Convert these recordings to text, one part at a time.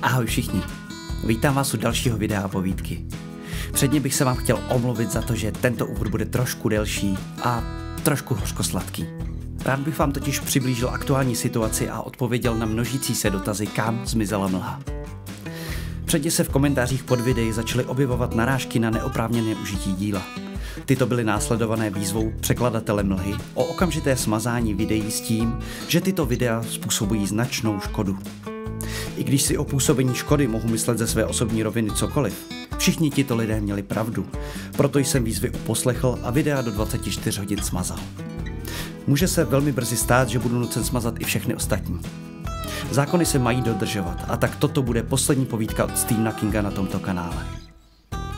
Ahoj všichni, vítám vás u dalšího videa povídky. Předně bych se vám chtěl omluvit za to, že tento úvod bude trošku delší a trošku hořkosladký. Rád bych vám totiž přiblížil aktuální situaci a odpověděl na množící se dotazy, kam zmizela mlha. Předně se v komentářích pod videí začaly objevovat narážky na neoprávněné užití díla. Tyto byly následované výzvou překladatele mlhy o okamžité smazání videí s tím, že tyto videa způsobují značnou škodu. I když si o působení škody mohu myslet ze své osobní roviny cokoliv, všichni tito lidé měli pravdu, proto jsem výzvy uposlechl a videa do 24 hodin smazal. Může se velmi brzy stát, že budu nucen smazat i všechny ostatní. Zákony se mají dodržovat a tak toto bude poslední povídka od Stephena Kinga na tomto kanále.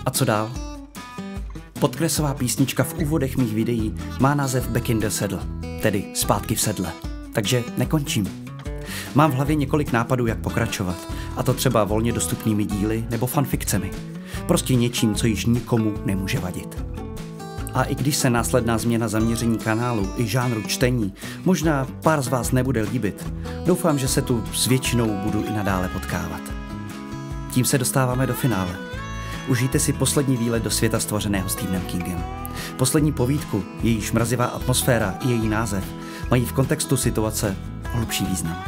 A co dál? Podkresová písnička v úvodech mých videí má název Back in the Saddle, tedy Zpátky v sedle, takže nekončím. Mám v hlavě několik nápadů, jak pokračovat, a to třeba volně dostupnými díly nebo fanfikcemi. Prostě něčím, co již nikomu nemůže vadit. A i když se následná změna zaměření kanálu i žánru čtení možná pár z vás nebude líbit, doufám, že se tu s většinou budu i nadále potkávat. Tím se dostáváme do finále. Užijte si poslední výlet do světa stvořeného Stephenem Kingem. Poslední povídku, jejíž mrazivá atmosféra i její název mají v kontextu situace hlubší význam.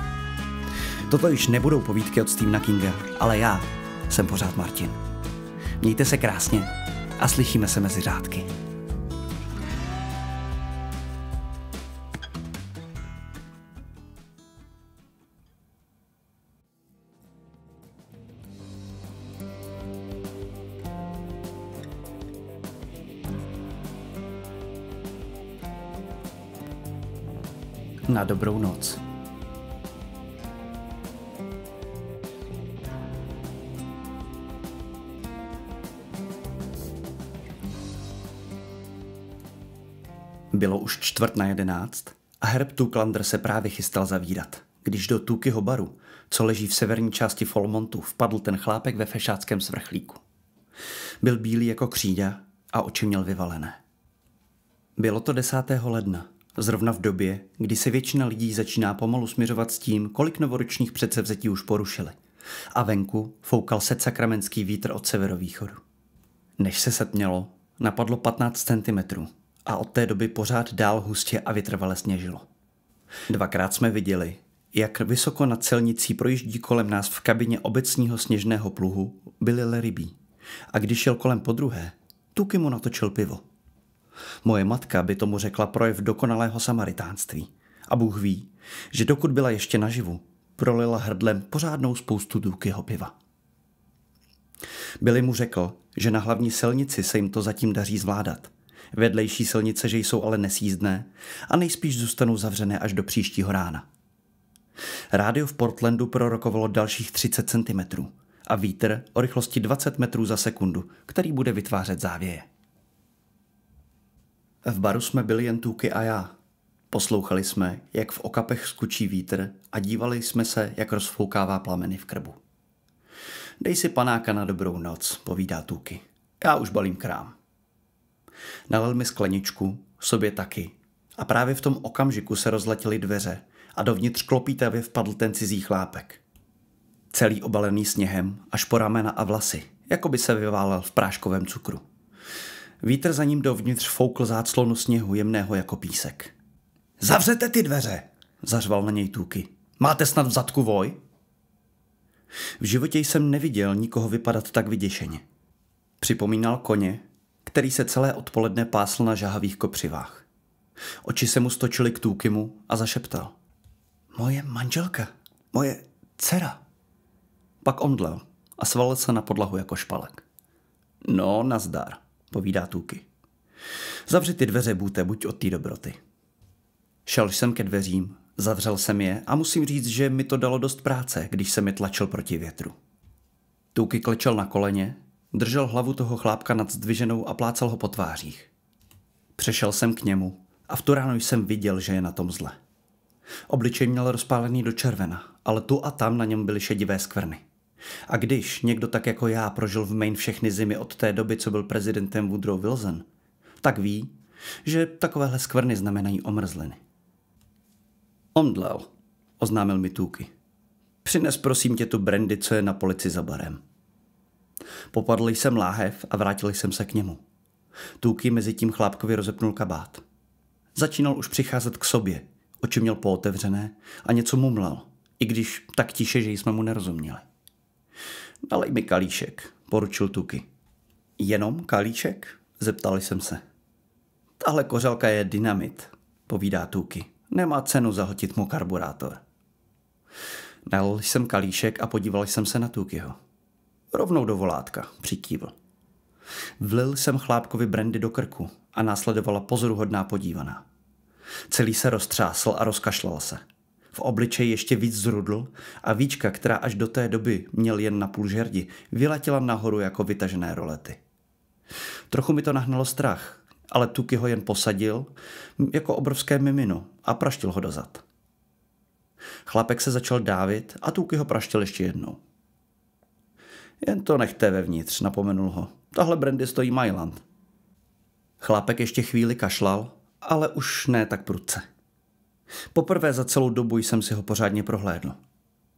Toto již nebudou povídky od Stephena Kinga, ale já jsem pořád Martin. Mějte se krásně a slyšíme se mezi řádky. Na dobrou noc. Bylo už 10:45 a Herb Tuuklander se právě chystal zavírat, když do Tuukyho baru, co leží v severní části Folmontu, vpadl ten chlápek ve fešáckém svrchlíku. Byl bílý jako kříďa a oči měl vyvalené. Bylo to 10. ledna, zrovna v době, kdy se většina lidí začíná pomalu směřovat s tím, kolik novoročních předsevzetí už porušili. A venku foukal setsakramentský vítr od severovýchodu. Než se setmělo, napadlo 15 centimetrů a od té doby pořád dál hustě a vytrvale sněžilo. Dvakrát jsme viděli, jak vysoko nad silnicí projíždí kolem nás v kabině obecního sněžného pluhu Billy Larrabee. A když šel kolem podruhé, Tuuky mu natočil pivo. Moje matka by tomu řekla projev dokonalého samaritánství. A Bůh ví, že dokud byla ještě naživu, prolila hrdlem pořádnou spoustu Tuukyho piva. Billy mu řekl, že na hlavní silnici se jim to zatím daří zvládat. Vedlejší silnice, že jsou ale nesjízdné a nejspíš zůstanou zavřené až do příštího rána. Rádio v Portlandu prorokovalo dalších 30 cm a vítr o rychlosti 20 metrů za sekundu, který bude vytvářet závěje. V baru jsme byli jen Tuuky a já. Poslouchali jsme, jak v okapech skučí vítr a dívali jsme se, jak rozfoukává plameny v krbu. Dej si panáka na dobrou noc, povídá Tuuky. Já už balím krám. Nalil mi skleničku, sobě taky. A právě v tom okamžiku se rozletěly dveře a dovnitř klopítavě vpadl ten cizí chlápek. Celý obalený sněhem až po ramena a vlasy, jako by se vyválel v práškovém cukru. Vítr za ním dovnitř foukl záclonu sněhu jemného jako písek. Zavřete ty dveře, zařval na něj Tuuky. Máte snad v zadku voj? V životě jsem neviděl nikoho vypadat tak vyděšeně. Připomínal koně, který se celé odpoledne pásl na žahavých kopřivách. Oči se mu stočily k Tuukymu a zašeptal. Moje manželka, moje dcera. Pak omdlel a svalil se na podlahu jako špalek. No, nazdar, povídá Tuuky. Zavři ty dveře, Bůte, buď od té dobroty. Šel jsem ke dveřím, zavřel jsem je a musím říct, že mi to dalo dost práce, když jsem je tlačil proti větru. Tuuky klečel na koleně, držel hlavu toho chlápka nad zdviženou a plácal ho po tvářích. Přešel jsem k němu a v tu ránu jsem viděl, že je na tom zle. Obličej měl rozpálený do červena, ale tu a tam na něm byly šedivé skvrny. A když někdo tak jako já prožil v Maine všechny zimy od té doby, co byl prezidentem Woodrow Wilson, tak ví, že takovéhle skvrny znamenají omrzliny. Omdlel, oznámil mi Tuuky. Přines prosím tě tu brandy, co je na polici za barem. Popadl jsem láhev a vrátil jsem se k němu. Tuki mezi tím chlápkovi rozepnul kabát. Začínal už přicházet k sobě, oči měl pootevřené a něco mumlal, i když tak tiše, že jsme mu nerozuměli. Nalej mi kalíšek, poručil Tuki. Jenom kalíček? Zeptal jsem se. Tahle kořalka je dynamit, povídá Tuki. Nemá cenu zahltit mu karburátor. Nalil jsem kalíšek a podíval jsem se na Tukiho. Rovnou do volátka, přikývl. Vlil jsem chlápkovi brandy do krku a následovala pozoruhodná podívaná. Celý se roztřásl a rozkašlal se. V obličeji ještě víc zrudl a víčka, která až do té doby měl jen na půl žerdi, vyletěla nahoru jako vytažené rolety. Trochu mi to nahnalo strach, ale Tuki ho jen posadil jako obrovské mimino a praštil ho dozad. Chlapek se začal dávit a Tuki ho praštil ještě jednou. Jen to nechte vevnitř, napomenul ho. Tahle brandy stojí Mailand. Chlápek ještě chvíli kašlal, ale už ne tak prudce. Poprvé za celou dobu jsem si ho pořádně prohlédl.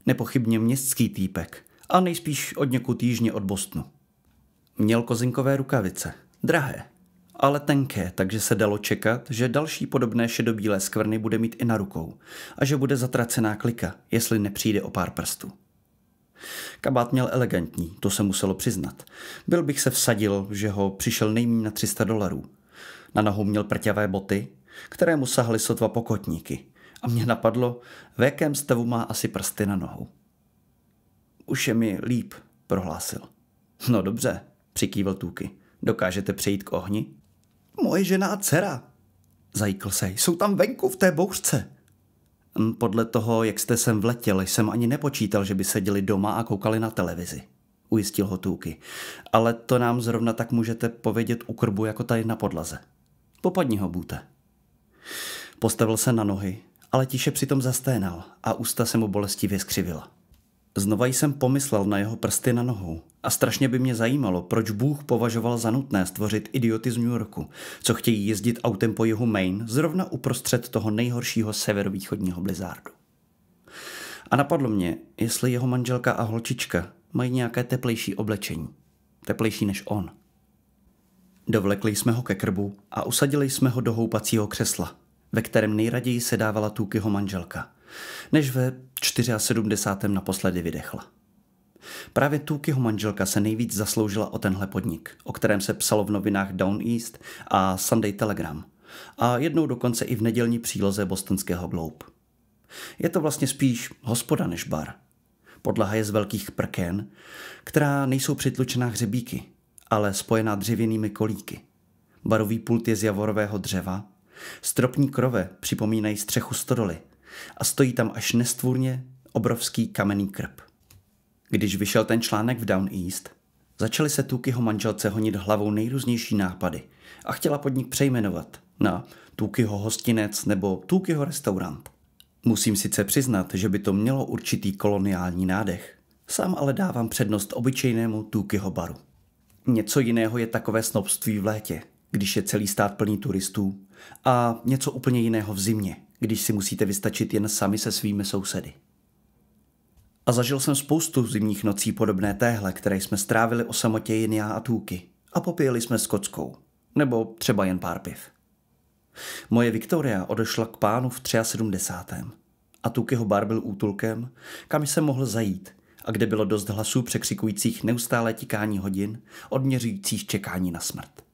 Nepochybně městský týpek a nejspíš od někud jižně od Bostonu. Měl kozinkové rukavice, drahé, ale tenké, takže se dalo čekat, že další podobné šedobílé skvrny bude mít i na rukou a že bude zatracená klika, jestli nepřijde o pár prstů. Kabát měl elegantní, to se muselo přiznat. Byl bych se vsadil, že ho přišel nejméně na $300. Na nohou měl prťavé boty, které mu sahaly sotva pokotníky. A mě napadlo, v jakém stavu má asi prsty na nohou. Už je mi líp, prohlásil. No dobře, přikývl Tuki. Dokážete přejít k ohni? Moje žena a dcera, zajíkl se. Jsou tam venku v té bouřce. Podle toho, jak jste sem vletěl, jsem ani nepočítal, že by seděli doma a koukali na televizi, ujistil ho Tuki. Ale to nám zrovna tak můžete povědět u krbu jako tady na podlaze. Popadni ho, Bůte. Postavil se na nohy, ale tiše přitom zasténal a ústa se mu bolestivě skřivila. Znova jsem pomyslel na jeho prsty na nohou a strašně by mě zajímalo, proč Bůh považoval za nutné stvořit idioty z New Yorku, co chtějí jezdit autem po jihu Maine zrovna uprostřed toho nejhoršího severovýchodního blizzardu. A napadlo mě, jestli jeho manželka a holčička mají nějaké teplejší oblečení. Teplejší než on. Dovlekli jsme ho ke krbu a usadili jsme ho do houpacího křesla, ve kterém nejraději sedávala Tukiho manželka, než ve 74. naposledy vydechla. Právě Tukiho manželka se nejvíc zasloužila o tenhle podnik, o kterém se psalo v novinách Down East a Sunday Telegram a jednou dokonce i v nedělní příloze bostonského Globe. Je to vlastně spíš hospoda než bar. Podlaha je z velkých prken, která nejsou přitlučená hřebíky, ale spojená dřevěnými kolíky. Barový pult je z javorového dřeva, stropní krove připomínají střechu stodoly a stojí tam až nestvůrně obrovský kamenný krb. Když vyšel ten článek v Down East, začaly se Tukiho manželce honit hlavou nejrůznější nápady a chtěla podnik přejmenovat na Tukiho hostinec nebo Tukiho restaurant. Musím sice přiznat, že by to mělo určitý koloniální nádech, sám ale dávám přednost obyčejnému Tukiho baru. Něco jiného je takové snobství v létě, když je celý stát plný turistů, a něco úplně jiného v zimě, když si musíte vystačit jen sami se svými sousedy. A zažil jsem spoustu zimních nocí podobné téhle, které jsme strávili o samotě jen já a Tuki a popíjeli jsme s kockou, nebo třeba jen pár piv. Moje Viktoria odešla k pánu v 73. a Tukiho bar byl útulkem, kam jsem mohl zajít a kde bylo dost hlasů překřikujících neustálé tikání hodin, odměřujících čekání na smrt.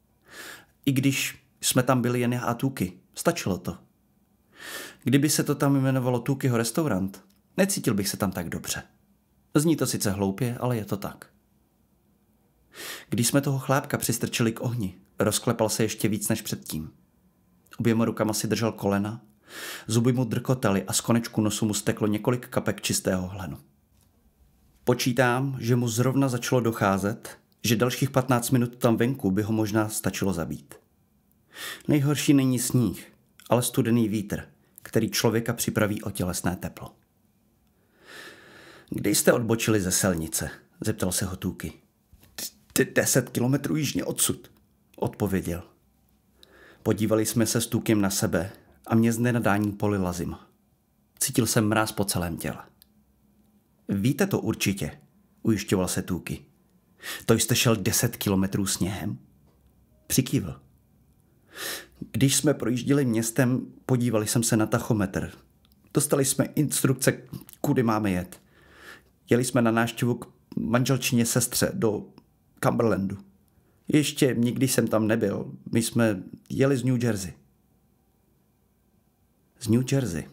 I když jsme tam byli jen já a Tuki, stačilo to. Kdyby se to tam jmenovalo Tukiho restaurant, necítil bych se tam tak dobře. Zní to sice hloupě, ale je to tak. Když jsme toho chlápka přistrčili k ohni, rozklepal se ještě víc než předtím. Oběma rukama si držel kolena, zuby mu drkotaly a z konečku nosu mu steklo několik kapek čistého hlenu. Počítám, že mu zrovna začalo docházet, že dalších 15 minut tam venku by ho možná stačilo zabít. Nejhorší není sníh, ale studený vítr, který člověka připraví o tělesné teplo. Kde jste odbočili ze silnice? Zeptal se ho Tuki. 10 kilometrů jižně odsud, odpověděl. Podívali jsme se s Tukim na sebe a mě z nenadání polila zima. Cítil jsem mráz po celém těle. Víte to určitě, ujišťoval se Tooky. To jste šel 10 kilometrů sněhem? Přikývl. Když jsme projížděli městem, podívali jsem se na tachometr. Dostali jsme instrukce, kudy máme jet. Jeli jsme na návštěvu k manželčině sestře do Cumberlandu. Ještě nikdy jsem tam nebyl. My jsme jeli z New Jersey. Z New Jersey.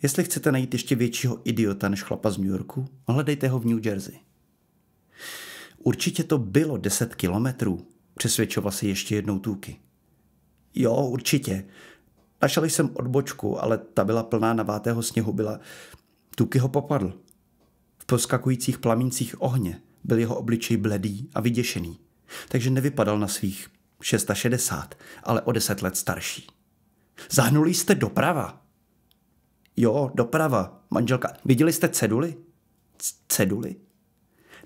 Jestli chcete najít ještě většího idiota než chlapa z New Yorku, hledejte ho v New Jersey. Určitě to bylo 10 kilometrů, přesvědčoval se ještě jednou Tooky. Jo, určitě. Našel jsem odbočku, ale ta byla plná navátého sněhu. Tooky ho popadl. V poskakujících plamíncích ohně byl jeho obličej bledý a vyděšený, takže nevypadal na svých 660, ale o 10 let starší. Zahnuli jste doprava? Jo, doprava, manželka. Viděli jste ceduly? Ceduly?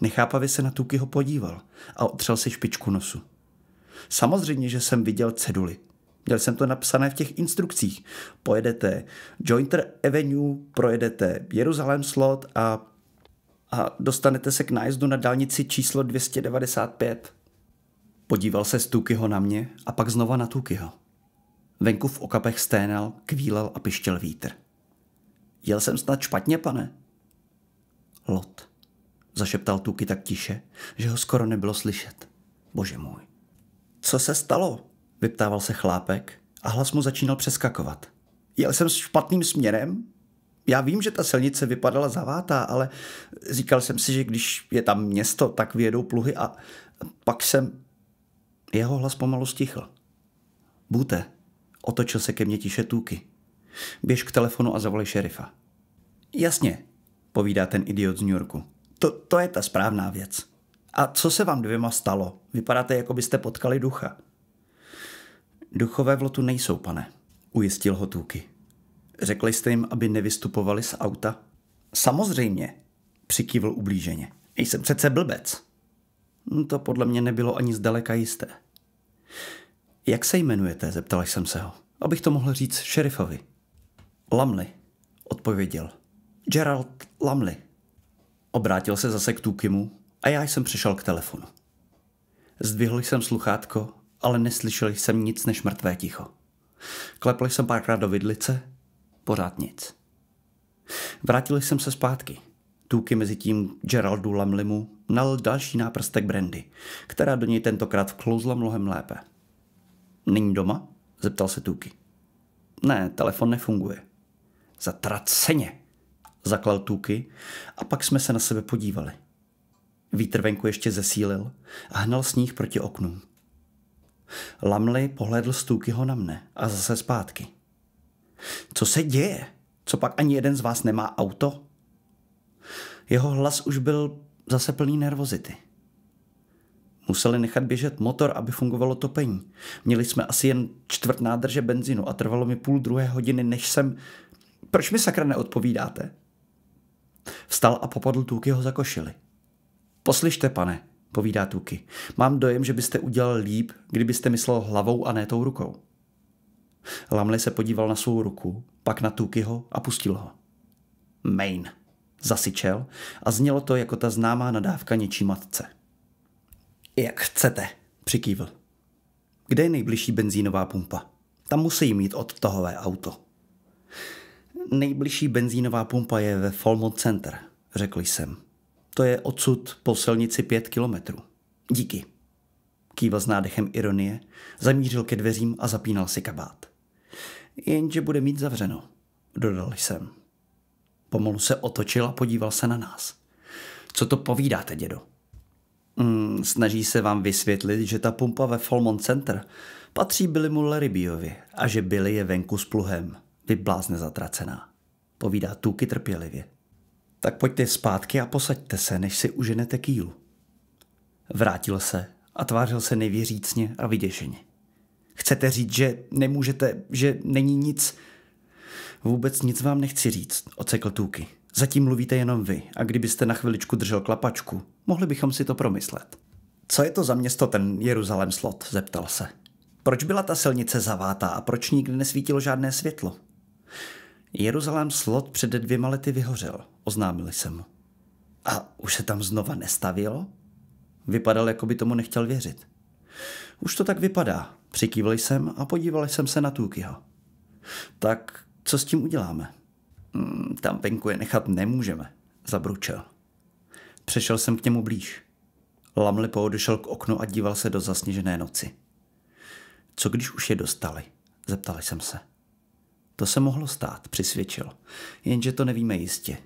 Nechápavě se na Tookyho podíval a otřel si špičku nosu. Samozřejmě, že jsem viděl ceduly. Měl jsem to napsané v těch instrukcích. Pojedete Jointer Avenue, projedete Jerusalem Slot a dostanete se k nájezdu na dálnici číslo 295. Podíval se z Tookyho na mě a pak znova na Tookyho. Venku v okapech sténal, kvílel a pištěl vítr. Jel jsem snad špatně, pane? Lot, zašeptal Tooky tak tiše, že ho skoro nebylo slyšet. Bože můj. Co se stalo? Vyptával se chlápek a hlas mu začínal přeskakovat. Jel jsem špatným směrem? Já vím, že ta silnice vypadala zavátá, ale říkal jsem si, že když je tam město, tak vyjedou pluhy a pak jsem... Jeho hlas pomalu stichl. Bute, otočil se ke mně tiše Tooky. Běž k telefonu a zavolej šerifa. Jasně, povídá ten idiot z New Yorku. To je ta správná věc. A co se vám dvěma stalo? Vypadáte, jako byste potkali ducha. Duchové v Lotu nejsou, pane, ujistil ho Tooky. Řekli jste jim, aby nevystupovali z auta? Samozřejmě, přikývl ublíženě. Jsem přece blbec. To podle mě nebylo ani zdaleka jisté. Jak se jmenujete, zeptal jsem se ho, abych to mohl říct šerifovi. Lumley, odpověděl. Gerald Lumley. Obrátil se zase k Tookymu a já jsem přešel k telefonu. Zdvihl jsem sluchátko, ale neslyšel jsem nic než mrtvé ticho. Klepl jsem párkrát do vidlice, pořád nic. Vrátil jsem se zpátky. Tooky mezi tím Geraldu Lumleymu nalil další náprstek brandy, která do něj tentokrát vklouzla mnohem lépe. Není doma? Zeptal se Tooky. Ne, telefon nefunguje. Zatraceně, zaklal Tooky a pak jsme se na sebe podívali. Vítr venku ještě zesílil a hnal sníh proti oknům. Lumley pohlédl z Tookyho na mne a zase zpátky. Co se děje? Co pak ani jeden z vás nemá auto? Jeho hlas už byl zase plný nervozity. Museli nechat běžet motor, aby fungovalo topení. Měli jsme asi jen 1/4 nádrže benzínu a trvalo mi 1,5 hodiny, než jsem... Proč mi sakra neodpovídáte? Vstal a popadl Tookyho za košili. Poslyšte, pane, povídá Tooky. Mám dojem, že byste udělal líp, kdybyste myslel hlavou a ne tou rukou. Lumley se podíval na svou ruku, pak na Tookyho a pustil ho. Maine, zasyčel a znělo to jako ta známá nadávka něčí matce. Jak chcete, přikývl. Kde je nejbližší benzínová pumpa? Tam musí mít odtahové auto. Nejbližší benzínová pumpa je ve Falmouth Center, řekl jsem. To je odsud po silnici 5 kilometrů. Díky. Kývl s nádechem ironie, zamířil ke dveřím a zapínal si kabát. Jenže bude mít zavřeno, dodal jsem. Pomalu se otočil a podíval se na nás. Co to povídáte, dědo? Snaží se vám vysvětlit, že ta pumpa ve Falmouth Center patří Billymu Larrabieovi a že Billy je venku s pluhem. Vy blázne zatracená, povídá Tooky trpělivě. Tak pojďte zpátky a posaďte se, než si uženete kýlu. Vrátil se a tvářil se nevěřícně a vyděšeně. Chcete říct, že nemůžete, že není nic? Vůbec nic vám nechci říct, ocekl Tooky. Zatím mluvíte jenom vy a kdybyste na chviličku držel klapačku, mohli bychom si to promyslet. Co je to za město ten Jerusalem Slot, zeptal se. Proč byla ta silnice zavátá a proč nikdy nesvítilo žádné světlo? Jeruzalém Slot před 2 lety vyhořel, oznámili jsem mu. A už se tam znova nestavilo? Vypadal, jako by tomu nechtěl věřit. Už to tak vypadá. Přikývl jsem a podíval jsem se na Tukiho. Tak co s tím uděláme? Tam venku je nechat nemůžeme, zabručel. Přešel jsem k němu blíž. Lamlipou došel k oknu a díval se do zasněžené noci. Co když už je dostali? Zeptal jsem se. To se mohlo stát, přisvědčil. Jenže to nevíme jistě.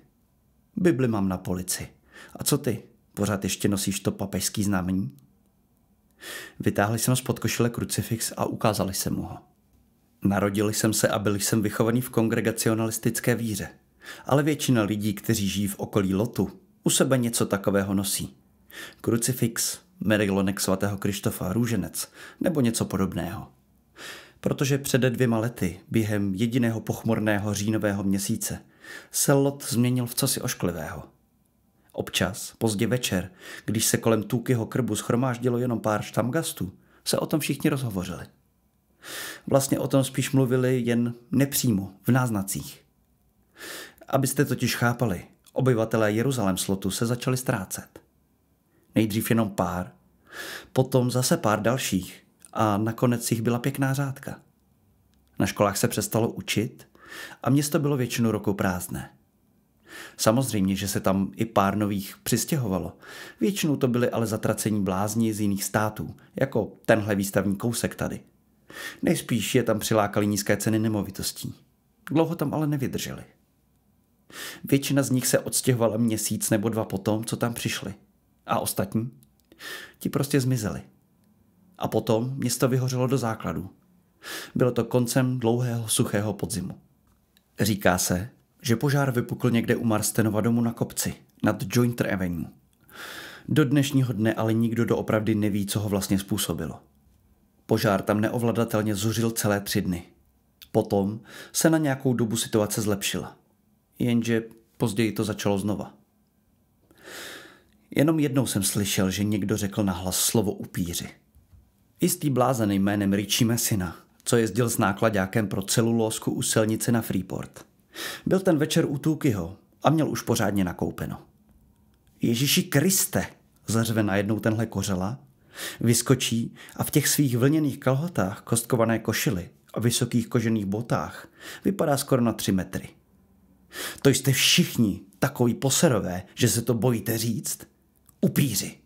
Bibli mám na polici. A co ty? Pořád ještě nosíš to papežský znamení? Vytáhl jsem spod košile krucifix a ukázal jsem mu ho. Narodil jsem se a byl jsem vychovaný v kongregacionalistické víře. Ale většina lidí, kteří žijí v okolí Lotu, u sebe něco takového nosí. Krucifix, medailonek svatého Krištofa, růženec nebo něco podobného. Protože před 2 lety, během jediného pochmurného říjnového měsíce, se Lot změnil v cosi ošklivého. Občas, pozdě večer, když se kolem Tukiho krbu shromáždilo jenom pár štamgastů, se o tom všichni rozhovořili. Vlastně o tom spíš mluvili jen nepřímo, v náznacích. Abyste totiž chápali, obyvatelé Jeruzalémslotu se začali ztrácet. Nejdřív jenom pár, potom zase pár dalších a nakonec jich byla pěkná řádka. Na školách se přestalo učit a město bylo většinu roku prázdné. Samozřejmě, že se tam i pár nových přistěhovalo. Většinou to byli ale zatracení blázni z jiných států, jako tenhle výstavní kousek tady. Nejspíš je tam přilákali nízké ceny nemovitostí. Dlouho tam ale nevydrželi. Většina z nich se odstěhovala měsíc nebo 2 potom, co tam přišli. A ostatní? Ti prostě zmizeli. A potom město vyhořelo do základu. Bylo to koncem dlouhého suchého podzimu. Říká se, že požár vypukl někde u Marstenova domu na kopci, nad Jointer Avenue. Do dnešního dne ale nikdo doopravdy neví, co ho vlastně způsobilo. Požár tam neovladatelně zuřil celé 3 dny. Potom se na nějakou dobu situace zlepšila. Jenže později to začalo znova. Jenom jednou jsem slyšel, že někdo řekl nahlas slovo upíři. Jistý blázen jménem Richie Messina, co jezdil s náklaďákem pro celulózku u silnice na Freeport. Byl ten večer u Tukiho a měl už pořádně nakoupeno. Ježíši Kriste, zařve najednou tenhle kořela, vyskočí a v těch svých vlněných kalhotách, kostkované košili a vysokých kožených botách vypadá skoro na 3 metry. To jste všichni takový poserové, že se to bojíte říct? Upíři.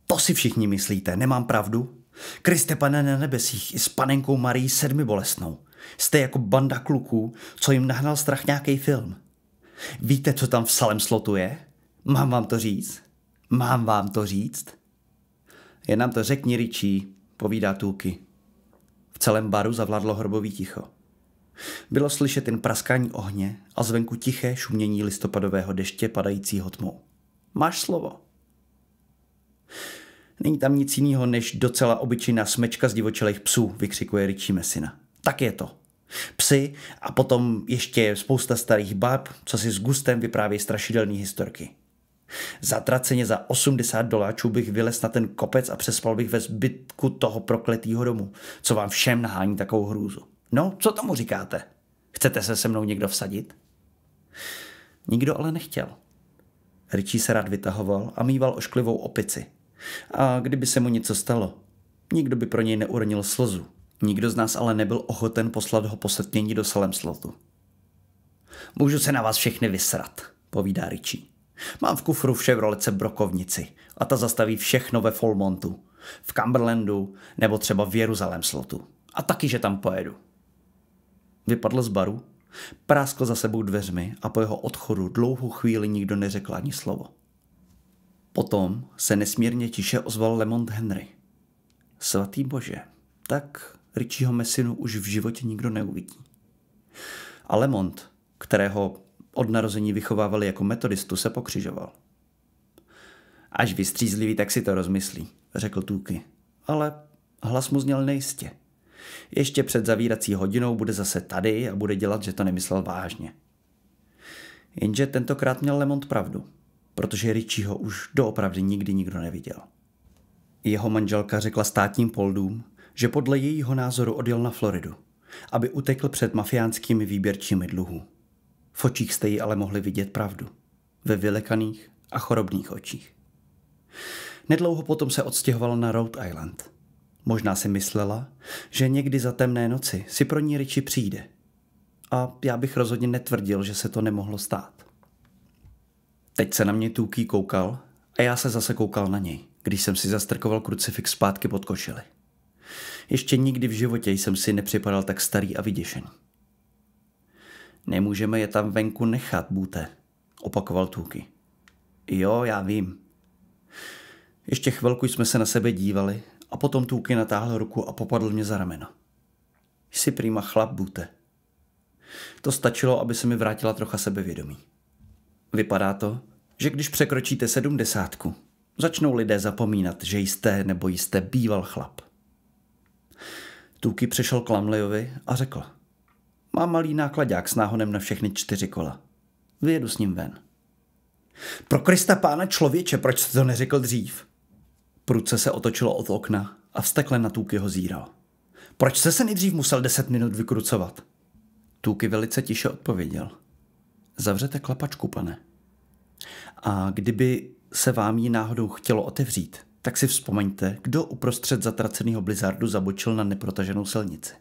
To si všichni myslíte, nemám pravdu? Kriste, Pane na nebesích, i s panenkou Marií Sedmibolestnou. Jste jako banda kluků, co jim nahnal strach nějaký film. Víte, co tam v Salemslotu je? Mám vám to říct? Mám vám to říct? Jen nám to řekni, Richie, povídá Tuki. V celém baru zavládlo hrobový ticho. Bylo slyšet jen praskání ohně a zvenku tiché šumění listopadového deště padajícího tmou. Máš slovo. Není tam nic jiného než docela obyčejná smečka z divočelých psů, vykřikuje Richie Messina. Tak je to. Psy a potom ještě spousta starých bab, co si s gustem vyprávějí strašidelné historky. Zatraceně za $80 bych vylez na ten kopec a přespal bych ve zbytku toho prokletýho domu, co vám všem nahání takovou hrůzu. No, co tomu říkáte? Chcete se mnou někdo vsadit? Nikdo ale nechtěl. Richie se rád vytahoval a mýval ošklivou opici. A kdyby se mu něco stalo, nikdo by pro něj neuronil slzu. Nikdo z nás ale nebyl ochoten poslat ho posetmění do Salemslotu. Můžu se na vás všechny vysrat, povídá Richie. Mám v kufru v Chevroletce brokovnici a ta zastaví všechno ve Fulmontu, v Cumberlandu nebo třeba v Jeruzalémslotu. A taky, že tam pojedu. Vypadl z baru, práskl za sebou dveřmi a po jeho odchodu dlouhou chvíli nikdo neřekl ani slovo. Potom se nesmírně tiše ozval Lemont Henry. Svatý Bože, tak Richieho Messinu už v životě nikdo neuvidí. A Lemont, kterého od narození vychovávali jako metodistu, se pokřižoval. Až vystřízlivý, tak si to rozmyslí, řekl Tuki. Ale hlas mu zněl nejistě. Ještě před zavírací hodinou bude zase tady a bude dělat, že to nemyslel vážně. Jenže tentokrát měl Lemont pravdu, protože Richieho už doopravdy nikdy nikdo neviděl. Jeho manželka řekla státním poldům, že podle jejího názoru odjel na Floridu, aby utekl před mafiánskými výběrčími dluhů. V očích jste jí ale mohli vidět pravdu. Ve vylekaných a chorobných očích. Nedlouho potom se odstěhovala na Rhode Island. Možná si myslela, že někdy za temné noci si pro ní Richie přijde. A já bych rozhodně netvrdil, že se to nemohlo stát. Teď se na mě Tookie koukal a já se zase koukal na něj, když jsem si zastrkoval krucifix zpátky pod košili. Ještě nikdy v životě jsem si nepřipadal tak starý a vyděšený. Nemůžeme je tam venku nechat, Bute, opakoval Tookie. Jo, já vím. Ještě chvilku jsme se na sebe dívali a potom Tookie natáhl ruku a popadl mě za rameno. Jsi prýma chlap, Bute. To stačilo, aby se mi vrátila trocha sebevědomí. Vypadá to, že když překročíte 70, začnou lidé zapomínat, že jste nebo jste býval chlap. Tookie přešel k Lumleyovi a řekl: Mám malý nákladák s náhonem na všechny 4 kola. Vyjedu s ním ven. Pro Krista pána člověče, proč jste to neřekl dřív? Prudce se otočilo od okna a vztekle na Tookieho zíral. Proč jste se nejdřív musel 10 minut vykrucovat? Tookie velice tiše odpověděl. Zavřete klapačku, pane. A kdyby se vám ji náhodou chtělo otevřít, tak si vzpomeňte, kdo uprostřed zatraceného blizzardu zabočil na neprotaženou silnici.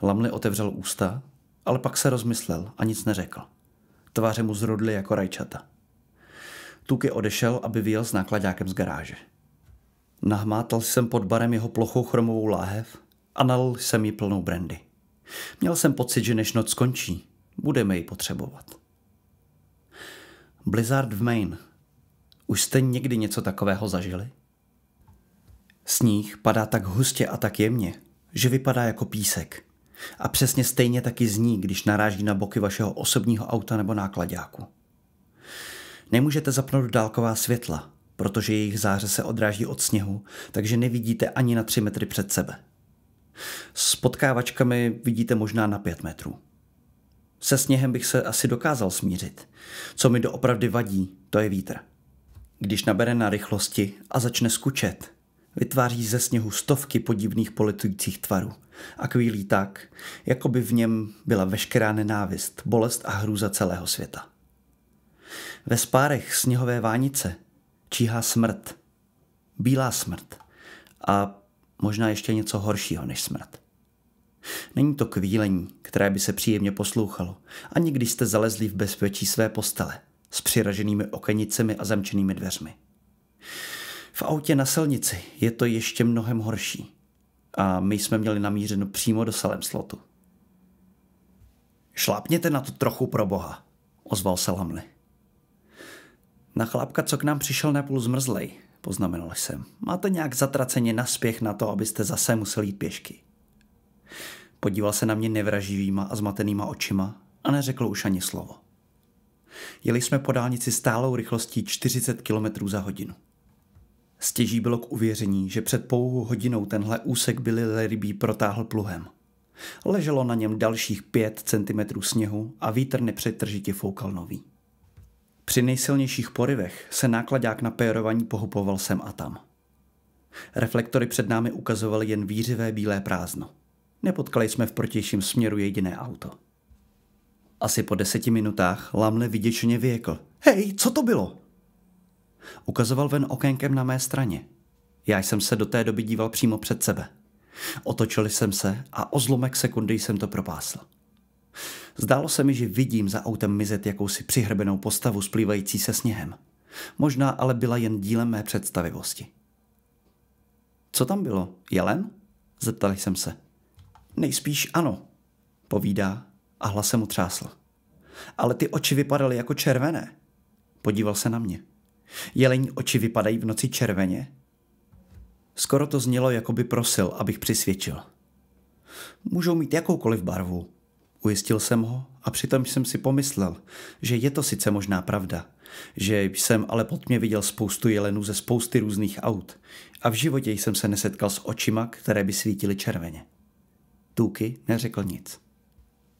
Lumley otevřel ústa, ale pak se rozmyslel a nic neřekl. Tváře mu zrudly jako rajčata. Tookie odešel, aby vyjel s nákladákem z garáže. Nahmátal jsem pod barem jeho plochou chromovou láhev a nalil jsem jí plnou brandy. Měl jsem pocit, že než noc skončí, budeme ji potřebovat. Blizzard v Maine. Už jste někdy něco takového zažili? Sníh padá tak hustě a tak jemně, že vypadá jako písek. A přesně stejně taky zní, když naráží na boky vašeho osobního auta nebo nákladáku. Nemůžete zapnout dálková světla, protože jejich záře se odráží od sněhu, takže nevidíte ani na 3 metry před sebe. S potkávačkami vidíte možná na 5 metrů. Se sněhem bych se asi dokázal smířit. Co mi doopravdy vadí, to je vítr. Když nabere na rychlosti a začne skučet, vytváří ze sněhu stovky podivných politujících tvarů a kvílí tak, jako by v něm byla veškerá nenávist, bolest a hrůza celého světa. Ve spárech sněhové vánice číhá smrt, bílá smrt a možná ještě něco horšího než smrt. Není to kvílení, které by se příjemně poslouchalo, ani když jste zalezli v bezpečí své postele s přiraženými okenicemi a zamčenými dveřmi. V autě na silnici je to ještě mnohem horší a my jsme měli namířeno přímo do Salemslotu. Šlápněte na to trochu, pro boha, ozval se Lumley. Na chlapka, co k nám přišel napůl zmrzlej, poznamenal jsem. Máte nějak zatraceně naspěch na to, abyste zase museli jít pěšky. Podíval se na mě nevraživýma a zmatenýma očima a neřekl už ani slovo. Jeli jsme po dálnici stálou rychlostí 40 km za hodinu. Stěží bylo k uvěření, že před pouhou hodinou tenhle úsek Billy Larrabee protáhl pluhem. Leželo na něm dalších 5 cm sněhu a vítr nepřetržitě foukal nový. Při nejsilnějších porivech se nákladák na pérování pohupoval sem a tam. Reflektory před námi ukazovaly jen vířivé bílé prázdno. Nepotkali jsme v protějším směru jediné auto. Asi po 10 minutách Lumley vyděšeně vyjekl. Hej, co to bylo? Ukazoval ven okénkem na mé straně. Já jsem se do té doby díval přímo před sebe. Otočil jsem se a o zlomek sekundy jsem to propásl. Zdálo se mi, že vidím za autem mizet jakousi přihrbenou postavu splývající se sněhem. Možná ale byla jen dílem mé představivosti. Co tam bylo? Jelen? Zeptal jsem se. Nejspíš ano, povídá a hlasem mu třásl. Ale ty oči vypadaly jako červené. Podíval se na mě. Jelení oči vypadají v noci červeně? Skoro to znělo, jako by prosil, abych přisvědčil. Můžou mít jakoukoliv barvu. Ujistil jsem ho a přitom jsem si pomyslel, že je to sice možná pravda, že jsem ale pod mě viděl spoustu jelenů ze spousty různých aut a v životě jsem se nesetkal s očima, které by svítily červeně. Tookie neřekl nic.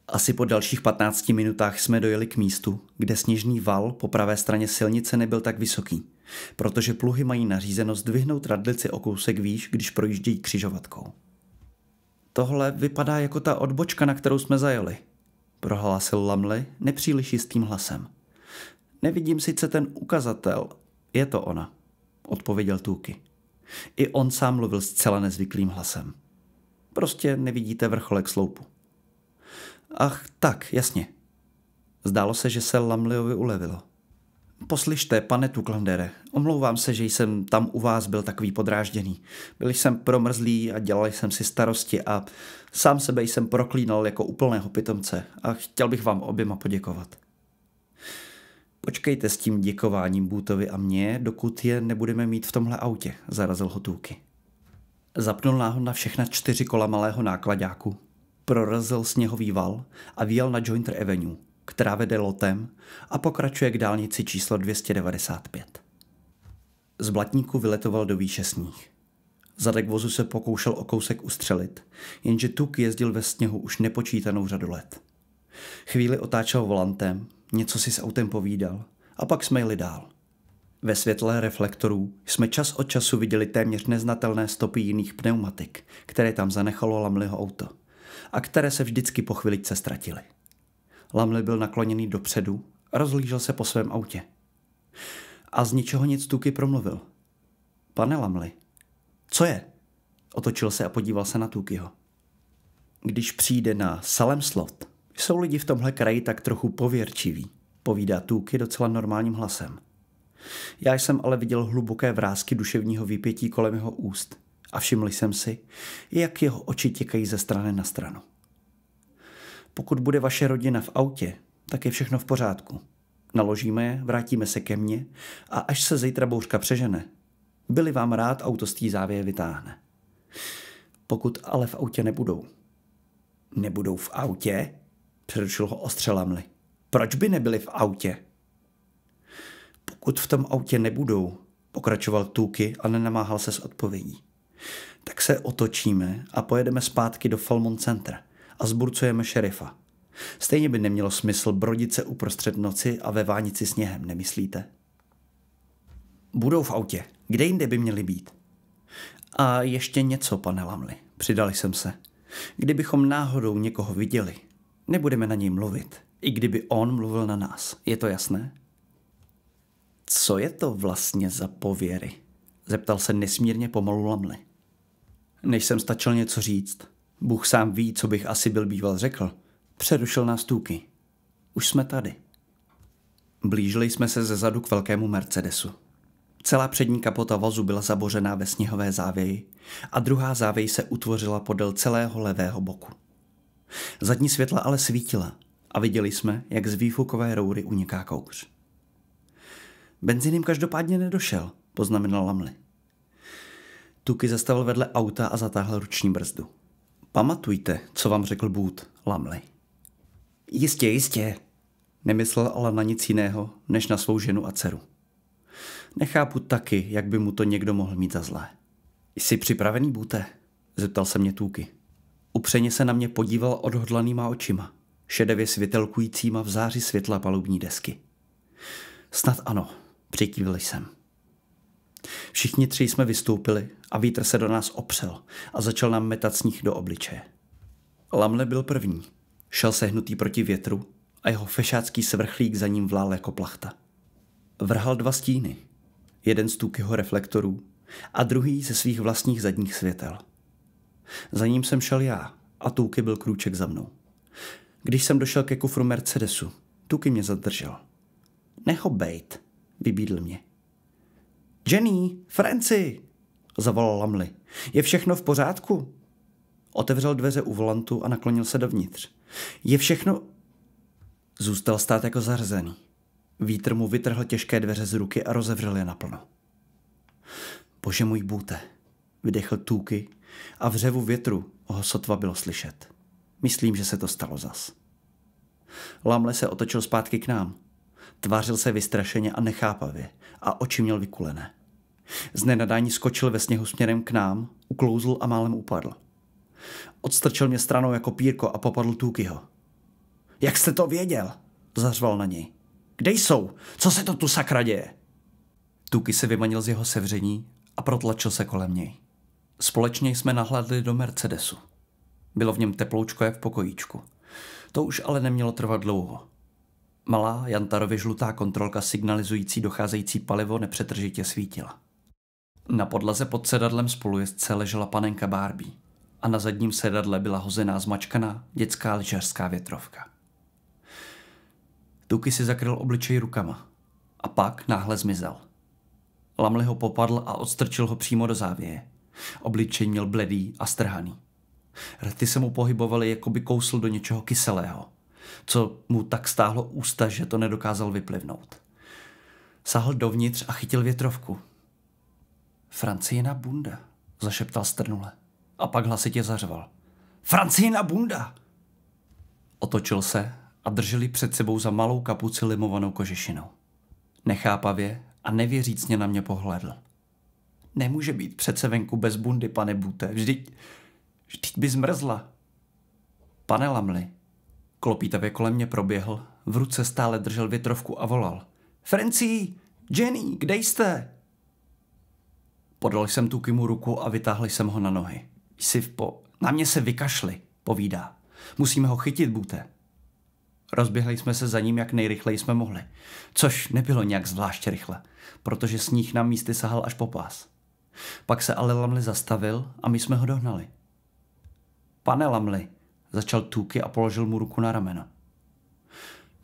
Asi po dalších 15 minutách jsme dojeli k místu, kde sněžný val po pravé straně silnice nebyl tak vysoký, protože pluhy mají nařízeno zdvihnout radlici o kousek výš, když projíždějí křižovatkou. Tohle vypadá jako ta odbočka, na kterou jsme zajeli, prohlásil Lumley nepříliš jistým hlasem. Nevidím sice ten ukazatel. Je to ona, odpověděl Tuki. I on sám mluvil zcela nezvyklým hlasem. Prostě nevidíte vrcholek sloupu. Ach, tak, jasně. Zdálo se, že se Lamliovi ulevilo. Poslyšte, pane Tuklandere, omlouvám se, že jsem tam u vás byl takový podrážděný. Byl jsem promrzlý a dělal jsem si starosti a sám sebe jsem proklínal jako úplného pitomce a chtěl bych vám oběma poděkovat. Počkejte s tím děkováním Bootovi a mně, dokud je nebudeme mít v tomhle autě, zarazil ho Tuki. Zapnul náhod na všechna 4 kola malého nákladáku, prorazil sněhový val a vyjel na Jointer Avenue, která vede lotem a pokračuje k dálnici číslo 295. Z blatníku vyletoval do výše sníh. Zadek vozu se pokoušel o kousek ustřelit, jenže Tuk jezdil ve sněhu už nepočítanou řadu let. Chvíli otáčel volantem, něco si s autem povídal a pak jsme jeli dál. Ve světle reflektorů jsme čas od času viděli téměř neznatelné stopy jiných pneumatik, které tam zanechalo Lamliho auto a které se vždycky po chviličce ztratily. Lamli byl nakloněný dopředu a rozhlížel se po svém autě. A z ničeho nic Tuki promluvil. Pane Lamli, co je? Otočil se a podíval se na Tukiho. Když přijde na Salem Slot, jsou lidi v tomhle kraji tak trochu pověrčiví, povídá Tuki docela normálním hlasem. Já jsem ale viděl hluboké vrásky duševního vypětí kolem jeho úst a všiml jsem si, jak jeho oči těkají ze strany na stranu. Pokud bude vaše rodina v autě, tak je všechno v pořádku. Naložíme je, vrátíme se ke mně a až se zítra bouřka přežene, byli vám rád, auto z té závěje vytáhne. Pokud ale v autě nebudou. Nebudou v autě? Přerušil ho ostře Lamli. Proč by nebyli v autě? Pokud v tom autě nebudou, pokračoval Tuki a nenamáhal se s odpovědí, tak se otočíme a pojedeme zpátky do Falmouth Center a zburcujeme šerifa. Stejně by nemělo smysl brodit se uprostřed noci a ve vánici sněhem, nemyslíte? Budou v autě. Kde jinde by měli být? A ještě něco, pane Lamli, přidali jsem se. Kdybychom náhodou někoho viděli, nebudeme na něj mluvit, i kdyby on mluvil na nás. Je to jasné? Co je to vlastně za pověry? Zeptal se nesmírně pomalu Lamli. Než jsem stačil něco říct, Bůh sám ví, co bych asi byl býval řekl, přerušil nás Tuki. Už jsme tady. Blížili jsme se ze zadu k velkému Mercedesu. Celá přední kapota vozu byla zabořená ve sněhové závěji a druhá závěj se utvořila podél celého levého boku. Zadní světla ale svítila a viděli jsme, jak z výfukové roury uniká kouř. Benzín jim každopádně nedošel, poznamenal Lamli. Tuki zastavil vedle auta a zatáhl ruční brzdu. Pamatujte, co vám řekl Boot, Lamli. Jistě, jistě. Nemyslel ale na nic jiného, než na svou ženu a dceru. Nechápu taky, jak by mu to někdo mohl mít za zlé. Jsi připravený, Boote? Zeptal se mě Tuki. Upřeně se na mě podíval odhodlanýma očima, šedavě světelkujícíma v záři světla palubní desky. Snad ano, přikývil jsem. Všichni 3 jsme vystoupili a vítr se do nás opřel a začal nám metat sníh do obličeje. Lamle byl první, šel sehnutý proti větru a jeho fešácký svrchlík za ním vlál jako plachta. Vrhal 2 stíny, jeden z Tukiho reflektorů a druhý ze svých vlastních zadních světel. Za ním jsem šel já a Tuki byl krůček za mnou. Když jsem došel ke kufru Mercedesu, Tuki mě zadržel. Nech ho bejt, vybídl mě. Jenny, Franci, zavolal Lamli. Je všechno v pořádku? Otevřel dveře u volantu a naklonil se dovnitř. Je všechno... Zůstal stát jako zařezený. Vítr mu vytrhl těžké dveře z ruky a rozevřel je naplno. Bože můj Boote, vydechl Tuki a v řevu větru ho sotva bylo slyšet. Myslím, že se to stalo zas. Lamle se otočil zpátky k nám. Tvářil se vystrašeně a nechápavě a oči měl vykulené. Z nenadání skočil ve sněhu směrem k nám, uklouzl a málem upadl. Odstrčil mě stranou jako pírko a popadl Tukiho. Jak jste to věděl? Zařval na něj. Kde jsou? Co se to tu sakra děje? Tuki se vymanil z jeho sevření a protlačil se kolem něj. Společně jsme nahlédli do Mercedesu. Bylo v něm teploučko jak v pokojíčku. To už ale nemělo trvat dlouho. Malá jantarově žlutá kontrolka signalizující docházející palivo nepřetržitě svítila. Na podlaze pod sedadlem spolujezdce ležela panenka Barbie a na zadním sedadle byla hozená zmačkaná dětská lyžařská větrovka. Tuky si zakryl obličej rukama a pak náhle zmizel. Lamli ho popadl a odstrčil ho přímo do závěje. Obličej měl bledý a strhaný. Rty se mu pohybovaly, jako by kousl do něčeho kyselého, co mu tak stáhlo ústa, že to nedokázal vyplivnout. Sáhl dovnitř a chytil větrovku. Franciina bunda, zašeptal strnule a pak hlasitě zařval. Franciina bunda! Otočil se a drželi před sebou za malou kapuci limovanou kožešinou. Nechápavě a nevěřícně na mě pohlédl. Nemůže být přece venku bez bundy, pane Bute, vždyť by zmrzla. Pane Lamli, klopítavě kolem mě proběhl, v ruce stále držel větrovku a volal. Francie, Jenny, kde jste? Podal jsem Tukimu ruku a vytáhl jsem ho na nohy. Na mě se vykašli, povídá. Musíme ho chytit, Bute. Rozběhli jsme se za ním, jak nejrychleji jsme mohli, což nebylo nějak zvlášť rychle, protože sníh nám místy sahal až po pás. Pak se ale Lamli zastavil a my jsme ho dohnali. Pane Lamli, začal Tuky a položil mu ruku na rameno.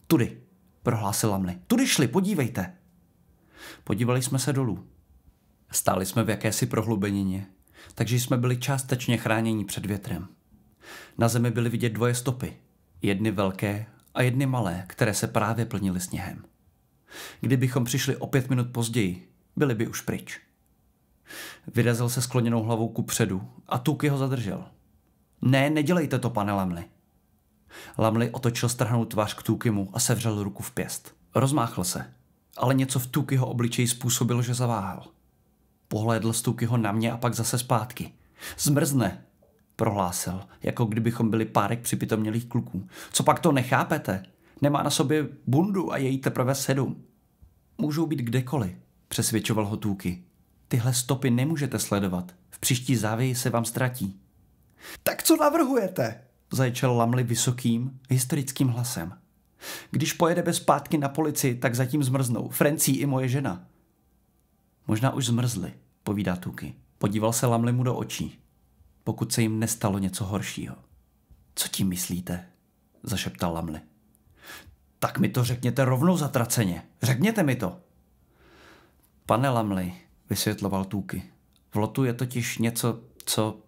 Tudy, prohlásil Lamli. Tudy šli, podívejte. Podívali jsme se dolů. Stáli jsme v jakési prohlubenině, takže jsme byli částečně chráněni před větrem. Na zemi byly vidět dvoje stopy, jedny velké a jedny malé, které se právě plnily sněhem. Kdybychom přišli o 5 minut později, byli by už pryč. Vyrazil se skloněnou hlavou kupředu a Tuky ho zadržel. Ne, nedělejte to, pane Lamli. Lamli otočil strhanou tvář k Tukimu a sevřel ruku v pěst. Rozmáchl se, ale něco v Tukyho obličeji způsobilo, že zaváhal. Pohlédl z Tukyho na mě a pak zase zpátky. Zmrzne, prohlásil, jako kdybychom byli párek připitomnělých kluků. Co pak to nechápete? Nemá na sobě bundu a je jí teprve 7. Můžou být kdekoliv, přesvědčoval ho Tuky. Tyhle stopy nemůžete sledovat. V příští závěji se vám ztratí. Tak co navrhujete? Zaječel Lamli vysokým, historickým hlasem. Když pojedeme zpátky na policii, tak zatím zmrznou. Francie i moje žena. Možná už zmrzli, povídá Tuky. Podíval se Lamli mu do očí. Pokud se jim nestalo něco horšího. Co tím myslíte? Zašeptal Lamli. Tak mi to řekněte rovnou zatraceně. Řekněte mi to. Pane Lamli, vysvětloval Tuky. V lotu je totiž něco, co...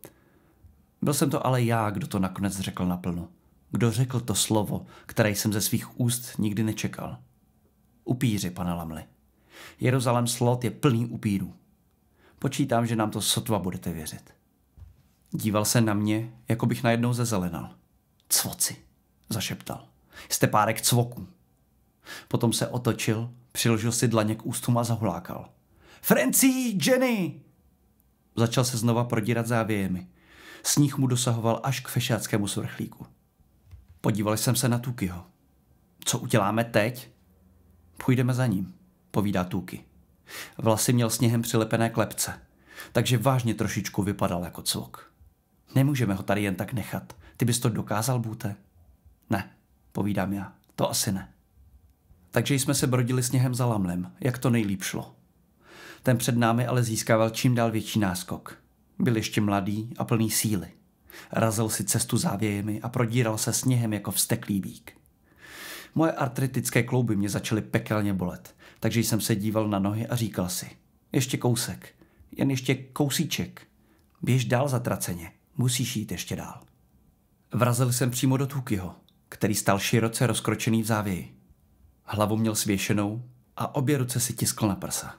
Byl jsem to ale já, kdo to nakonec řekl naplno. Kdo řekl to slovo, které jsem ze svých úst nikdy nečekal. Upíři, pane Lamli. Jeruzalém slot je plný upírů. Počítám, že nám to sotva budete věřit. Díval se na mě, jako bych najednou zezelenal. Cvoci, zašeptal. Jste párek cvoků. Potom se otočil, přiložil si dlaně k ústům a zahulákal. Francie, Jenny! Začal se znova prodírat závějemi. Sníh mu dosahoval až k fešáckému svrchlíku. Podíval jsem se na Tukyho. Co uděláme teď? Půjdeme za ním, povídá Tuky. Vlasy měl sněhem přilepené klepce, takže vážně trošičku vypadal jako cvok. Nemůžeme ho tady jen tak nechat. Ty bys to dokázal, Bute? Ne, povídám já, to asi ne. Takže jsme se brodili sněhem za Lamlem, jak to nejlíp šlo. Ten před námi ale získával čím dál větší náskok. Byl ještě mladý a plný síly. Razil si cestu závějemi a prodíral se sněhem jako vzteklý býk. Moje artritické klouby mě začaly pekelně bolet, takže jsem se díval na nohy a říkal si. Ještě kousek, jen ještě kousíček. Běž dál zatraceně, musíš jít ještě dál. Vrazil jsem přímo do Tukyho, který stál široce rozkročený v závěji. Hlavu měl svěšenou a obě ruce si tiskl na prsa.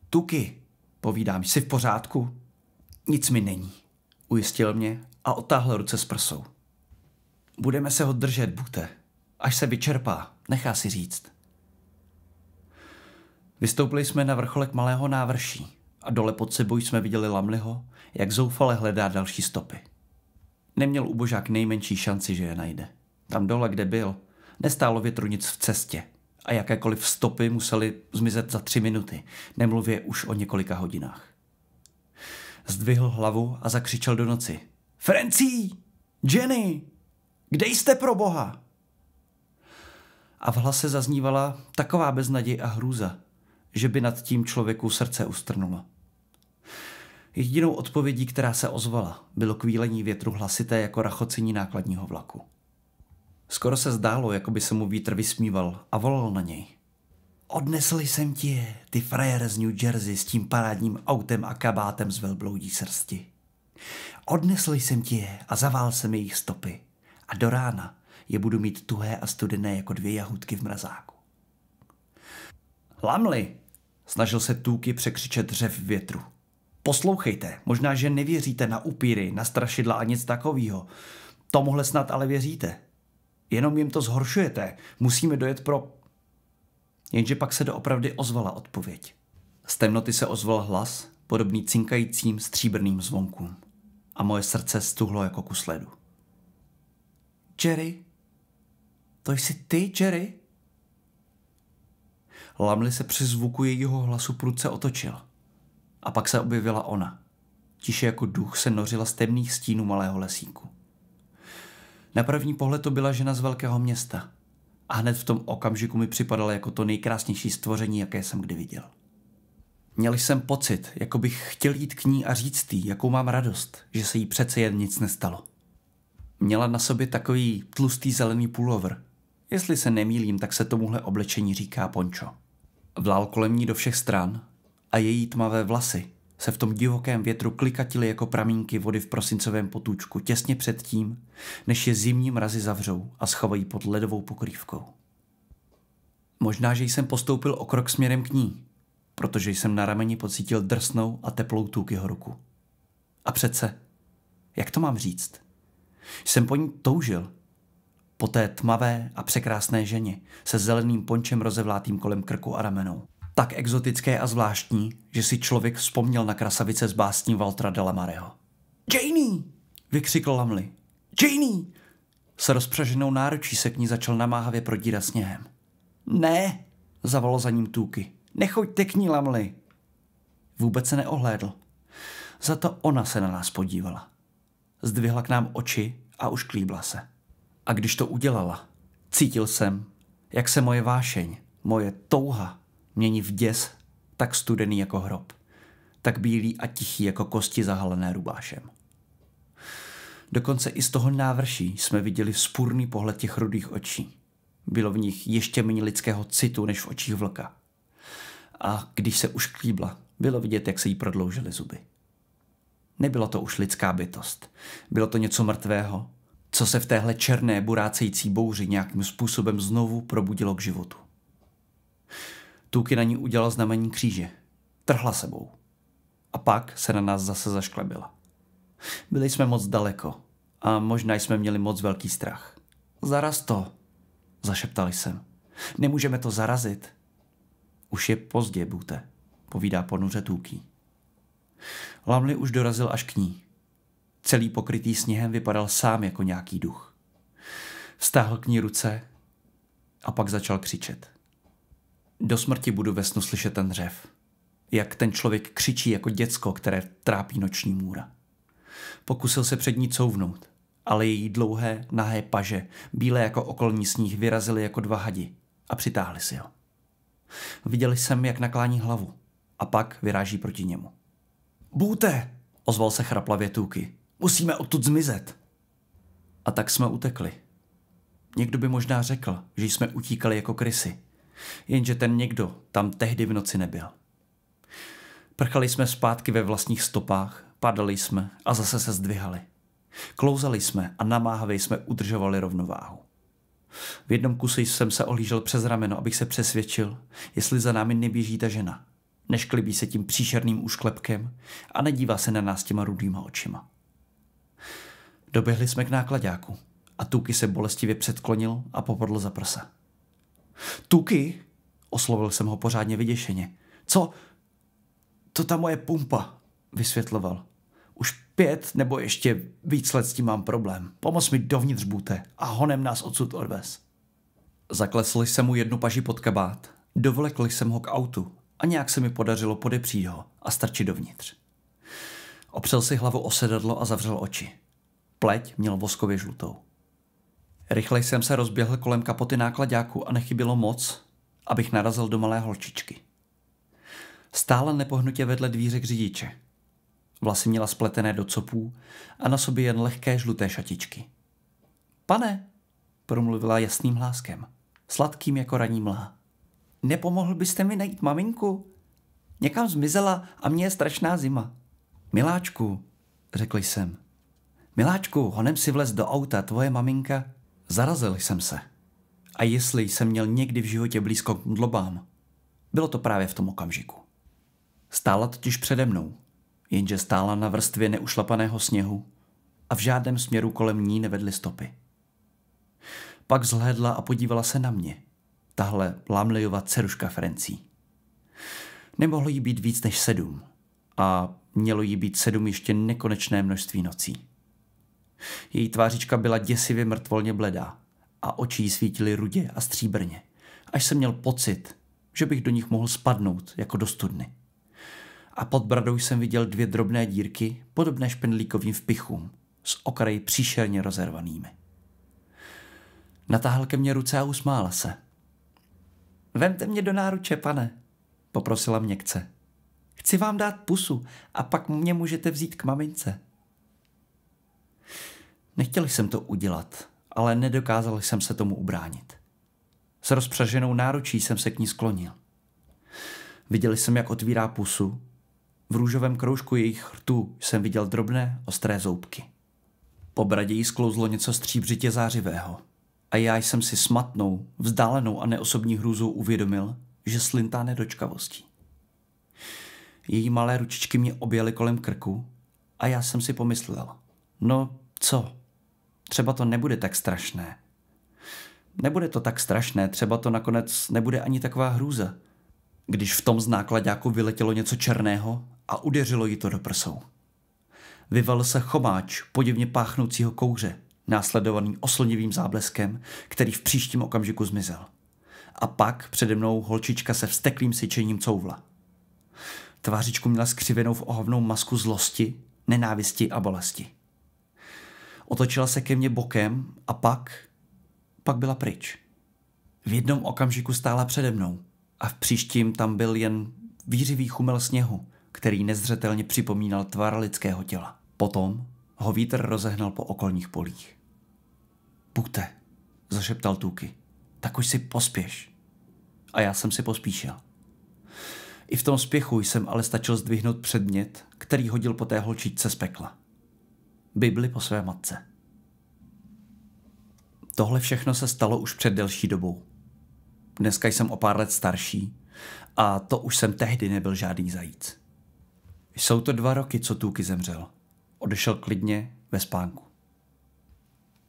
Tuky, povídám, jsi v pořádku? Nic mi není, ujistil mě a otáhl ruce s prsou. Budeme se ho držet, Bute. Až se vyčerpá, nechá si říct. Vystoupili jsme na vrcholek malého návrší a dole pod sebou jsme viděli Lamliho, jak zoufale hledá další stopy. Neměl ubožák nejmenší šanci, že je najde. Tam dole, kde byl, nestálo větru nic v cestě a jakékoliv stopy musely zmizet za 3 minuty, nemluvě už o několika hodinách. Zdvihl hlavu a zakřičel do noci. Francie! Jenny! Kde jste, pro boha? A v hlase zaznívala taková beznaděj a hrůza, že by nad tím člověku srdce ustrnulo. Jedinou odpovědí, která se ozvala, bylo kvílení větru hlasité jako rachocení nákladního vlaku. Skoro se zdálo, jako by se mu vítr vysmíval a volal na něj. Odnesl jsem ti je, ty frajere z New Jersey s tím parádním autem a kabátem z velbloudí srsti. Odnesl jsem ti je a zavál jsem jejich stopy. A do rána je budu mít tuhé a studené jako 2 jahůdky v mrazáku. Lamli, snažil se Tookie překřičet řev větru. Poslouchejte, možná, že nevěříte na upíry, na strašidla a nic takového. Tomuhle snad ale věříte. Jenom jim to zhoršujete. Musíme dojet pro... Jenže pak se doopravdy ozvala odpověď. Z temnoty se ozval hlas, podobný cinkajícím stříbrným zvonkům. A moje srdce stuhlo jako ku sledu. Jerry? To jsi ty, Jerry? Lamli se při zvuku jejího hlasu prudce otočil. A pak se objevila ona. Tiše jako duch se nořila z temných stínů malého lesíku. Na první pohled to byla žena z velkého města. A hned v tom okamžiku mi připadala jako to nejkrásnější stvoření, jaké jsem kdy viděl. Měl jsem pocit, jako bych chtěl jít k ní a říct jí, jakou mám radost, že se jí přece jen nic nestalo. Měla na sobě takový tlustý zelený pullover. Jestli se nemýlím, tak se tomuhle oblečení říká poncho. Vlál kolem ní do všech stran a její tmavé vlasy se v tom divokém větru klikatily jako pramínky vody v prosincovém potůčku těsně před tím, než je zimní mrazy zavřou a schovají pod ledovou pokrývkou. Možná, že jsem postoupil o krok směrem k ní, protože jsem na rameni pocítil drsnou a teplou Tookieho ruku. A přece, jak to mám říct? Jsem po ní toužil. Po té tmavé a překrásné ženě se zeleným pončem rozevlátým kolem krku a ramenou. Tak exotické a zvláštní, že si člověk vzpomněl na krasavice z básní Waltera Delamareho. Janie! Vykřikl Lamli. Janie! S rozpřaženou náručí se k ní začal namáhavě prodírat sněhem. Ne, zavolal za ním Tookie. Nechoďte k ní, Lamli. Vůbec se neohlédl. Za to ona se na nás podívala. Zdvihla k nám oči a ušklíbla se. A když to udělala, cítil jsem, jak se moje vášeň, moje touha mění v děs, tak studený jako hrob, tak bílý a tichý jako kosti zahalené rubášem. Dokonce i z toho návrší jsme viděli vzpůrný pohled těch rudých očí. Bylo v nich ještě méně lidského citu než v očích vlka. A když se ušklíbla, bylo vidět, jak se jí prodloužily zuby. Nebylo to už lidská bytost. Bylo to něco mrtvého, co se v téhle černé burácející bouři nějakým způsobem znovu probudilo k životu. Tookie na ní udělal znamení kříže. Trhla sebou. A pak se na nás zase zašklebila. Byli jsme moc daleko a možná jsme měli moc velký strach. Zaraz to, zašeptal jsem. Nemůžeme to zarazit. Už je pozdě, Bute, povídá ponuře Tookie. Lamli už dorazil až k ní. Celý pokrytý sněhem vypadal sám jako nějaký duch. Vztáhl k ní ruce a pak začal křičet. Do smrti budu ve snu slyšet ten řev. Jak ten člověk křičí jako děcko, které trápí noční můra. Pokusil se před ní couvnout, ale její dlouhé, nahé paže, bílé jako okolní sníh, vyrazily jako 2 hadi a přitáhli si ho. Viděl jsem, jak naklání hlavu a pak vyráží proti němu. Bute, ozval se chraplavě Tookie. Musíme odtud zmizet. A tak jsme utekli. Někdo by možná řekl, že jsme utíkali jako krysy, jenže ten někdo tam tehdy v noci nebyl. Prchali jsme zpátky ve vlastních stopách, padali jsme a zase se zdvihali. Klouzali jsme a namáhavě jsme udržovali rovnováhu. V jednom kuse jsem se ohlížel přes rameno, abych se přesvědčil, jestli za námi neběží ta žena. Nešklibí se tím příšerným úšklepkem a nedívá se na nás těma rudýma očima. Doběhli jsme k náklaďáku a Tookie se bolestivě předklonil a popadl za prsa. Tookie, oslovil jsem ho pořádně vyděšeně. Co? To ta moje pumpa, vysvětloval. Už 5 nebo ještě víc let s tím mám problém. Pomoz mi dovnitř, Bute, a honem nás odsud odvez. Zaklesl jsem mu jednu paži pod kabát, dovlekl jsem ho k autu a nějak se mi podařilo podepřít ho a strčit dovnitř. Opřel si hlavu o sedadlo a zavřel oči. Pleť měl voskově žlutou. Rychle jsem se rozběhl kolem kapoty náklaďáku a nechybělo moc, abych narazil do malé holčičky. Stála nepohnutě vedle dvířek řidiče. Vlasy měla spletené do copů a na sobě jen lehké žluté šatičky. Pane, promluvila jasným hláskem, sladkým jako ranní mlha. Nepomohl byste mi najít maminku? Někam zmizela a mě je strašná zima. Miláčku, řekl jsem. Miláčku, honem si vlez do auta, tvoje maminka. Zarazil jsem se. A jestli jsem měl někdy v životě blízko k mdlobám, bylo to právě v tom okamžiku. Stála totiž přede mnou, jenže stála na vrstvě neušlapaného sněhu a v žádném směru kolem ní nevedly stopy. Pak zhlédla a podívala se na mě, tahle Lamleyova dceruška Francí. Nemohlo jí být víc než 7 a mělo jí být 7 ještě nekonečné množství nocí. Její tvářička byla děsivě mrtvolně bledá a oči jí svítily rudě a stříbrně, až jsem měl pocit, že bych do nich mohl spadnout jako do studny. A pod bradou jsem viděl 2 drobné dírky, podobné špendlíkovým vpichům, s okraji příšerně rozervanými. Natáhl ke mně ruce a usmála se. Vemte mě do náruče, pane, poprosila měkce. Chci vám dát pusu a pak mě můžete vzít k mamince. Nechtěl jsem to udělat, ale nedokázal jsem se tomu ubránit. S rozpřaženou náručí jsem se k ní sklonil. Viděl jsem, jak otvírá pusu. V růžovém kroužku jejich rtů jsem viděl drobné, ostré zoubky. Po bradě jí sklouzlo něco stříbřitě zářivého a já jsem si smatnou, vzdálenou a neosobní hrůzou uvědomil, že slintá nedočkavostí. Její malé ručičky mě objely kolem krku a já jsem si pomyslel, no co, třeba to nebude tak strašné. Nebude to tak strašné, třeba to nakonec nebude ani taková hrůza, když v tom z náklaďáku vyletělo něco černého a udeřilo jí to do prsou. Vyvalil se chomáč podivně páchnoucího kouře, následovaný oslnivým zábleskem, který v příštím okamžiku zmizel. A pak přede mnou holčička se vzteklým syčením couvla. Tvářičku měla skřivenou v ohavnou masku zlosti, nenávisti a bolesti. Otočila se ke mně bokem a pak byla pryč. V jednom okamžiku stála přede mnou a v příštím tam byl jen vířivý chumel sněhu, který nezřetelně připomínal tvar lidského těla. Potom ho vítr rozehnal po okolních polích. Pukte, zašeptal Tuki, tak už si pospěš. A já jsem si pospíšil. I v tom spěchu jsem ale stačil zdvihnout předmět, který hodil po té holčičce z pekla. Bibli po své matce. Tohle všechno se stalo už před delší dobou. Dneska jsem o pár let starší a to už jsem tehdy nebyl žádný zajíc. Jsou to 2 roky, co Tuki zemřel. Odešel klidně ve spánku.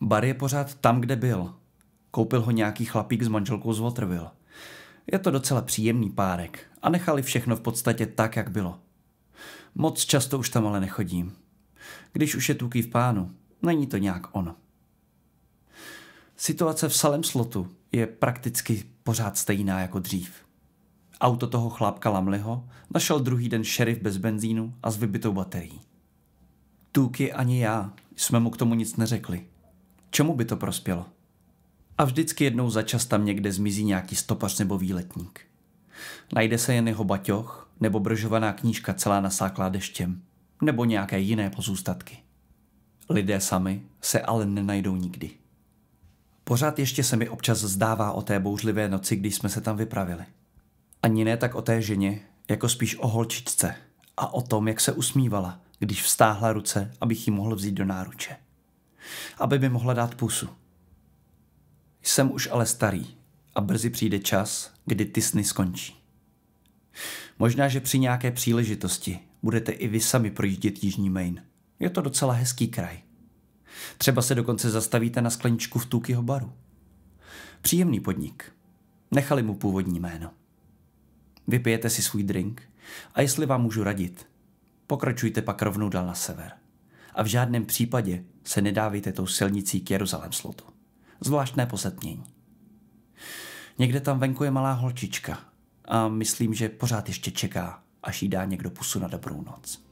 Barry je pořád tam, kde byl. Koupil ho nějaký chlapík s manželkou z Waterville. Je to docela příjemný párek a nechali všechno v podstatě tak, jak bylo. Moc často už tam ale nechodím. Když už je Tuki v pánu, není to nějak ono. Situace v Salem Slotu je prakticky pořád stejná jako dřív. Auto toho chlápka Lamleyho našel druhý den šerif bez benzínu a s vybitou baterií. Tuki ani já jsme mu k tomu nic neřekli. Čemu by to prospělo? A vždycky jednou za čas tam někde zmizí nějaký stopař nebo výletník. Najde se jen jeho baťoch nebo bržovaná knížka celá nasáklá deštěm nebo nějaké jiné pozůstatky. Lidé sami se ale nenajdou nikdy. Pořád ještě se mi občas zdává o té bouřlivé noci, když jsme se tam vypravili. Ani ne tak o té ženě, jako spíš o holčičce a o tom, jak se usmívala, když vztáhla ruce, abych ji mohl vzít do náruče. Aby mi mohla dát pusu. Jsem už ale starý a brzy přijde čas, kdy ty sny skončí. Možná, že při nějaké příležitosti budete i vy sami projíždět Jižní Maine. Je to docela hezký kraj. Třeba se dokonce zastavíte na skleničku v Tukiho baru. Příjemný podnik. Nechali mu původní jméno. Vypijete si svůj drink a jestli vám můžu radit, pokračujte pak rovnou dál na sever. A v žádném případě se nedávejte tou silnicí k Jeruzalém Slotu. Zvláštné posetmění. Někde tam venku je malá holčička a myslím, že pořád ještě čeká, až jí dá někdo pusu na dobrou noc.